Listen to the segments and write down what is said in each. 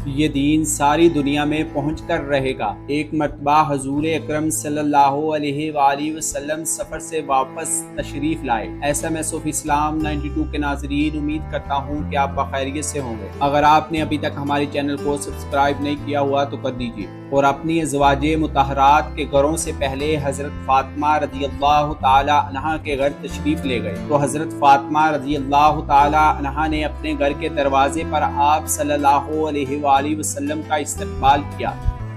یہ دین ساری دنیا میں پہنچ کر رہے گا۔ ایک مرتبہ حضور اکرم صلی اللہ علیہ وآلہ وسلم سفر سے واپس تشریف لائے۔ SMS of Islam 92 کے ناظرین، امید کرتا ہوں کہ آپ بخیریت سے ہوں گے۔ اگر آپ نے ابھی تک ہمارے چینل کو سبسکرائب نہیں کیا ہوا تو کر دیجیے، اور اپنی ازواج مطہرات کے گھروں سے پہلے حضرت فاطمہ رضی اللہ تعالی عنہا کے گھر تشریف لے گئے تو حضرت فاطمہ رضی اللہ تعالی عنہا نے اپنے گھر کے دروازے پر آپ صلی اللہ علیہ وآلہ وسلم کا استقبال کیا،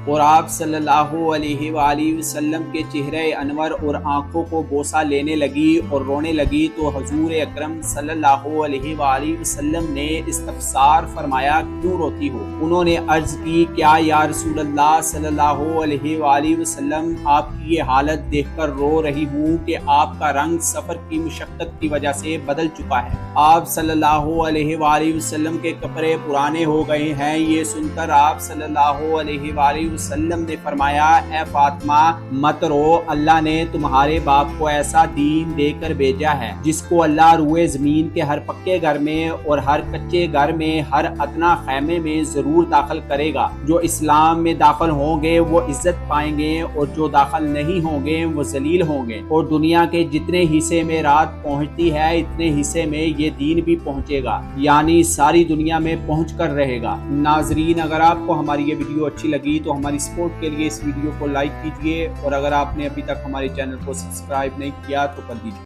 اور آپ صلی اللہ علیہ وآلہ وسلم کے چہرے انور اور آنکھوں کو بوسہ لینے لگی اور رونے لگی تو حضور اکرم صلی اللہ علیہ وآلہ وسلم نے استفسار فرمایا، کیوں روتی ہو؟ انہوں نے عرض کی، کیا یا رسول اللہ صلی اللہ علیہ وآلہ وسلم، آپ کی یہ حالت دیکھ کر رو رہی ہوں کہ آپ کا رنگ سفر کی مشقت کی وجہ سے بدل چکا ہے، آپ صلی اللہ علیہ وآلہ وسلم کے کپڑے پرانے ہو گئے ہیں۔ یہ سن کر آپ صلی اللہ علیہ وآلہ وسلم نے فرمایا، اے فاطمہ مت رو، اللہ نے تمہارے باپ کو ایسا دین دے کر بھیجا ہے جس کو اللہ روئے زمین کے ہر پکے گھر میں اور ہر کچے گھر میں، ہر ادنا خیمے میں ضرور داخل کرے گا۔ جو اسلام میں داخل ہوں گے وہ عزت پائیں گے، اور جو داخل نہیں ہوں گے وہ ذلیل ہوں گے، اور دنیا کے جتنے حصے میں رات پہنچتی ہے اتنے حصے میں یہ دین بھی پہنچے گا، یعنی ساری دنیا میں پہنچ کر رہے گا۔ ناظرین، اگر آپ کو ہماری یہ ویڈیو اچھی لگی تو ہماری سپورٹ کے لیے اس ویڈیو کو لائک کیجئے، اور اگر آپ نے ابھی تک ہمارے چینل کو سبسکرائب نہیں کیا تو کر دیجئے۔